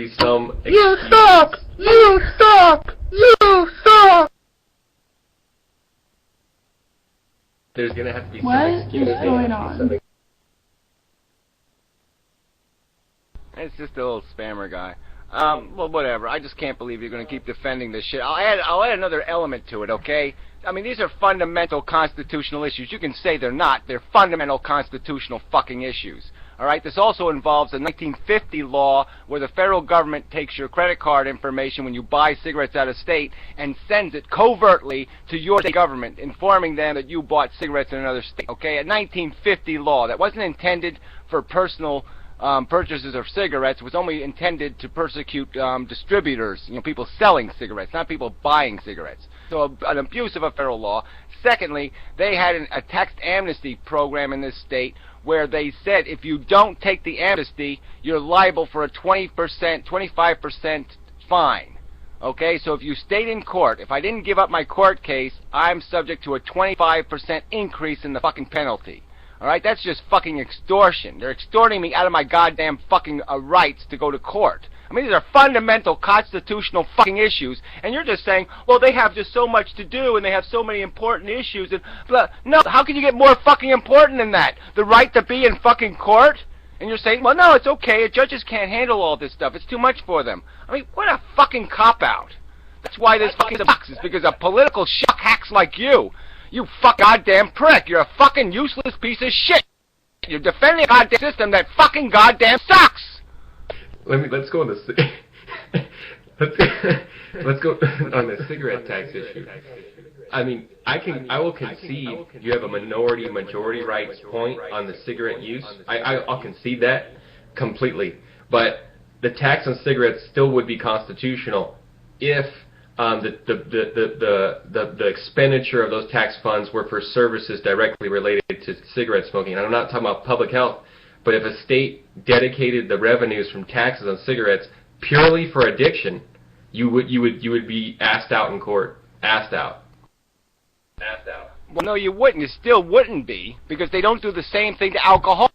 some You suck! You suck! You suck! There's gonna have to be What some is excuse. going on? It's just a little spammer guy. Well, whatever. I just can't believe you're going to keep defending this shit. I'll add another element to it, okay? I mean, these are fundamental constitutional issues. You can say they're not. They're fundamental constitutional fucking issues. All right? This also involves a 1950 law where the federal government takes your credit card information when you buy cigarettes out of state and sends it covertly to your state government, informing them that you bought cigarettes in another state. Okay? A 1950 law that wasn't intended for personal purchases of cigarettes. Was only intended to persecute distributors, people selling cigarettes, not people buying cigarettes. So an abuse of a federal law. Secondly, they had a tax amnesty program in this state where they said if you don't take the amnesty, you're liable for a 25% fine. Okay, so if you stayed in court, if I didn't give up my court case, I'm subject to a 25% increase in the fucking penalty. Alright, that's just fucking extortion. They're extorting me out of my goddamn fucking rights to go to court. I mean, these are fundamental constitutional fucking issues, and you're just saying, well, they have just so much to do, and they have so many important issues, and blah. No, how can you get more fucking important than that? The right to be in fucking court? And you're saying, well, no, it's okay, judges can't handle all this stuff, it's too much for them. I mean, what a fucking cop-out. That's why this fucking sucks, is because of political shuck hacks like you. You goddamn prick. You're a fucking useless piece of shit. You're defending a goddamn system that fucking goddamn sucks. Let's go on the let's go on the cigarette tax issue. I mean, I will concede you have a minority-majority rights point on the cigarette use. I'll concede that completely. But the tax on cigarettes still would be constitutional if the expenditure of those tax funds were for services directly related to cigarette smoking. And I'm not talking about public health, but if a state dedicated the revenues from taxes on cigarettes purely for addiction, you would be asked out in court. Asked out. Well, no, you wouldn't. You still wouldn't be, because they don't do the same thing to alcoholics.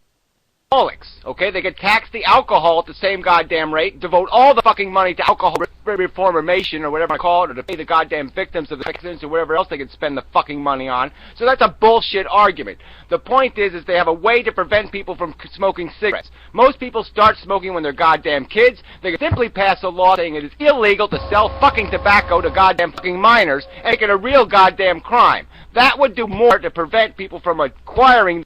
Okay, they could tax the alcohol at the same goddamn rate, devote all the fucking money to alcohol reformation or whatever I call it, or to pay the goddamn victims of the accidents or whatever else they could spend the fucking money on. So that's a bullshit argument. The point is they have a way to prevent people from smoking cigarettes. Most people start smoking when they're goddamn kids. They could simply pass a law saying it is illegal to sell fucking tobacco to goddamn fucking minors and make it a real goddamn crime. That would do more to prevent people from acquiring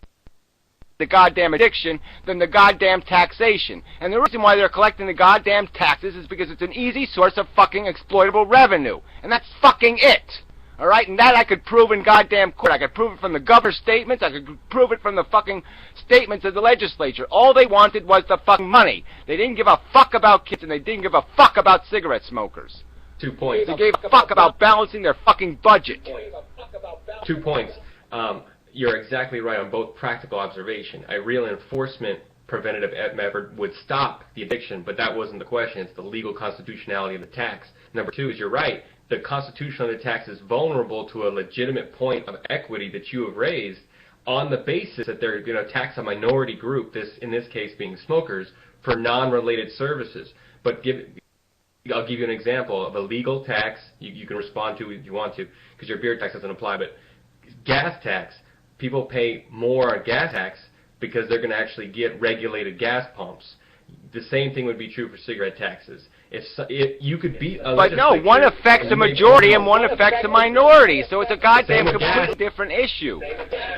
the goddamn addiction than the goddamn taxation. And the reason why they're collecting the goddamn taxes is because it's an easy source of fucking exploitable revenue. And that's fucking it. Alright? And that I could prove in goddamn court. I could prove it from the governor's statements. I could prove it from the fucking statements of the legislature. All they wanted was the fucking money. They didn't give a fuck about kids, and they didn't give a fuck about cigarette smokers. 2 points. They gave a fuck about balancing their fucking budget. 2 points. You're exactly right on both practical observation. A real enforcement preventative effort would stop the addiction, but that wasn't the question. It's the legal constitutionality of the tax. Number two is you're right. The constitution of the tax is vulnerable to a legitimate point of equity that you have raised on the basis that they're going to tax a minority group, in this case being smokers, for non-related services. But I'll give you an example of a legal tax you can respond to if you want to, because your beer tax doesn't apply, but gas tax. People pay more on gas tax because they're going to actually get regulated gas pumps. The same thing would be true for cigarette taxes. If you could beat a But no, one affects the majority and one affects the minority, so it's a goddamn completely different issue.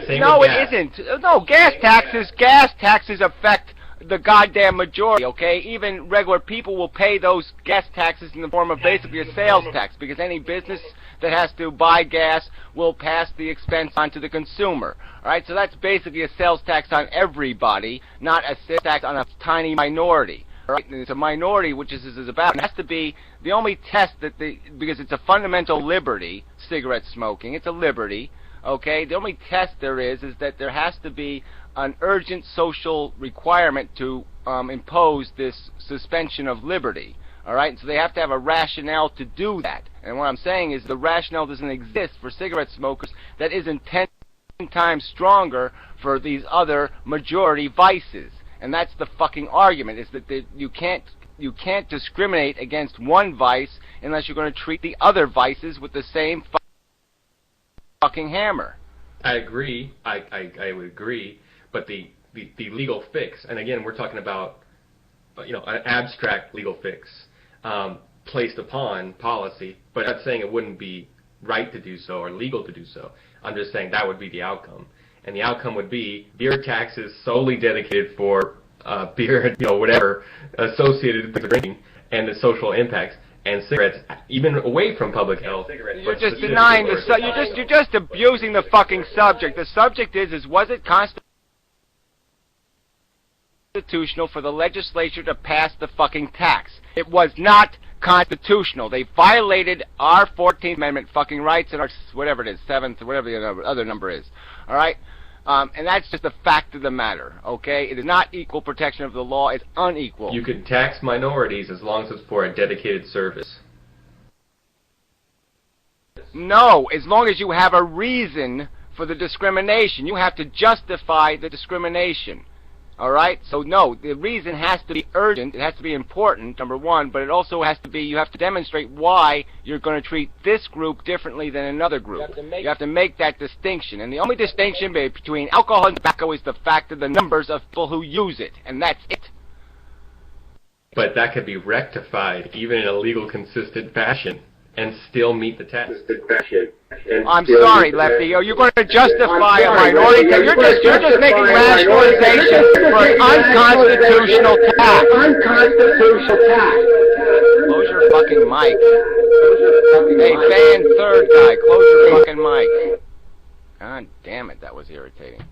No, it isn't. No, gas taxes affect the goddamn majority, okay? Even regular people will pay those gas taxes in the form of basically a sales tax, because any business that has to buy gas will pass the expense on to the consumer. Alright, so that's basically a sales tax on everybody, not a sales tax on a tiny minority. Alright, and it's a minority which is about. It has to be the only test that because it's a fundamental liberty, cigarette smoking, it's a liberty, okay? The only test there is that there has to be an urgent social requirement to impose this suspension of liberty. Alright, so they have to have a rationale to do that. And what I'm saying is the rationale doesn't exist for cigarette smokers that isn't 10 times stronger for these other majority vices. And that's the fucking argument, is that you you can't discriminate against one vice unless you're going to treat the other vices with the same fucking hammer. I agree. I would agree. But the legal fix, and again, we're talking about an abstract legal fix placed upon policy, but I'm not saying it wouldn't be right to do so or legal to do so. I'm just saying that would be the outcome. And the outcome would be beer taxes solely dedicated for beer, whatever, associated with drinking and the social impacts, and cigarettes, even away from public health. You're just denying you're just abusing the fucking subject. The subject is was it constitutional for the legislature to pass the fucking tax? It was not constitutional. They violated our 14th Amendment fucking rights and our, whatever it is, 7th, whatever the other number is. All right? And that's just the fact of the matter, okay? It is not equal protection of the law. It's unequal. You can tax minorities as long as it's for a dedicated service. No, as long as you have a reason for the discrimination. You have to justify the discrimination. All right? So, no, the reason has to be urgent. It has to be important, number one, but it also has to be, you have to demonstrate why you're going to treat this group differently than another group. You have to make that distinction. And the only distinction between alcohol and tobacco is the fact of the numbers of people who use it, and that's it. But that could be rectified, even in a legal, consistent fashion, and still meet the test. I'm sorry, Lefty. You're going to justify a minority tax. You're just making rationalization for an unconstitutional tax. Close your fucking mic. Hey, fan third guy, close your fucking mic. God damn it, that was irritating.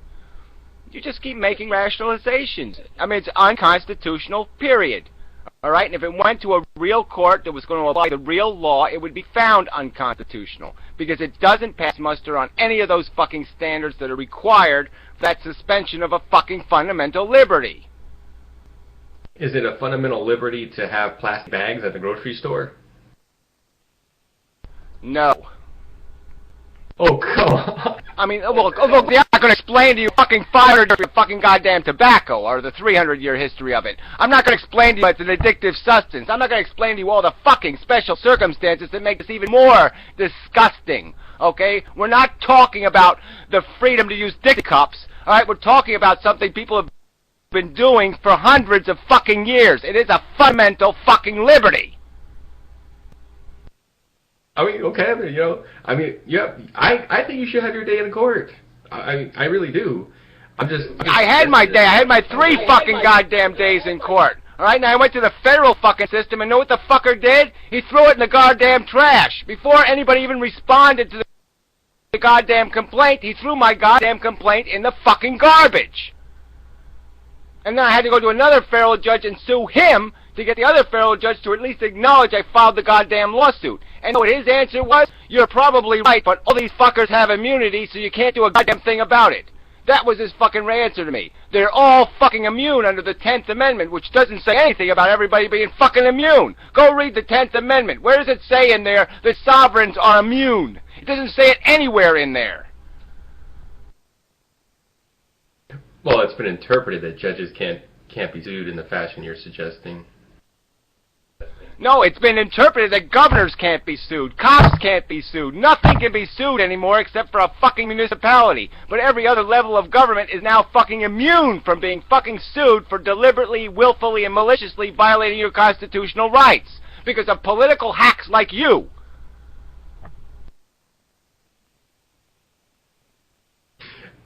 You just keep making rationalizations. I mean, it's unconstitutional, period. All right, and if it went to a real court that was going to apply the real law, it would be found unconstitutional because it doesn't pass muster on any of those fucking standards that are required for that suspension of a fucking fundamental liberty. Is it a fundamental liberty to have plastic bags at the grocery store? No. Oh, come on. I mean, look, I'm not going to explain to you fucking 500 years of fucking goddamn tobacco or the 300-year history of it. I'm not going to explain to you it's an addictive substance. I'm not going to explain to you all the fucking special circumstances that make this even more disgusting, okay? We're not talking about the freedom to use dick cups, all right? We're talking about something people have been doing for hundreds of fucking years. It is a fundamental fucking liberty. I mean, okay, I think you should have your day in court. I really do. I had my day. I had my 3 fucking goddamn days in court. All right, now I went to the federal fucking system, and know what the fucker did? He threw it in the goddamn trash. Before anybody even responded to the goddamn complaint, he threw my goddamn complaint in the fucking garbage. And then I had to go to another federal judge and sue him to get the other federal judge to at least acknowledge I filed the goddamn lawsuit. And what his answer was? You're probably right, but all these fuckers have immunity, so you can't do a goddamn thing about it. That was his fucking answer to me. They're all fucking immune under the 10th Amendment, which doesn't say anything about everybody being fucking immune. Go read the 10th Amendment. Where does it say in there that sovereigns are immune? It doesn't say it anywhere in there. Well, it's been interpreted that judges can't be sued in the fashion you're suggesting. No, it's been interpreted that governors can't be sued, cops can't be sued, nothing can be sued anymore except for a fucking municipality. But every other level of government is now fucking immune from being fucking sued for deliberately, willfully, and maliciously violating your constitutional rights because of political hacks like you.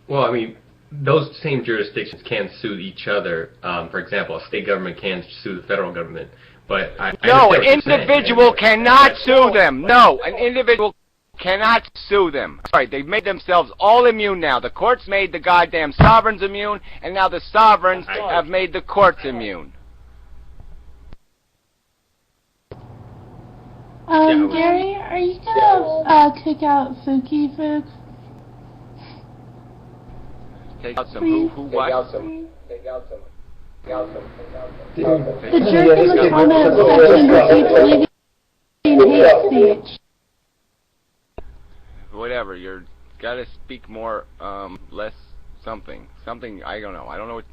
Well, I mean, those same jurisdictions can sue each other. For example, a state government can sue the federal government. But no, an individual cannot sue them. No, an individual cannot sue them. Sorry, they've made themselves all immune now. The courts made the goddamn sovereigns immune, and now the sovereigns have made the courts immune. Gary, are you gonna kick out Fuki folks? Take out some who what? Take out some. The jerk in the comment section keeps leaving hate speech. Whatever, you're gotta speak more, less something. Something, I don't know. I don't know what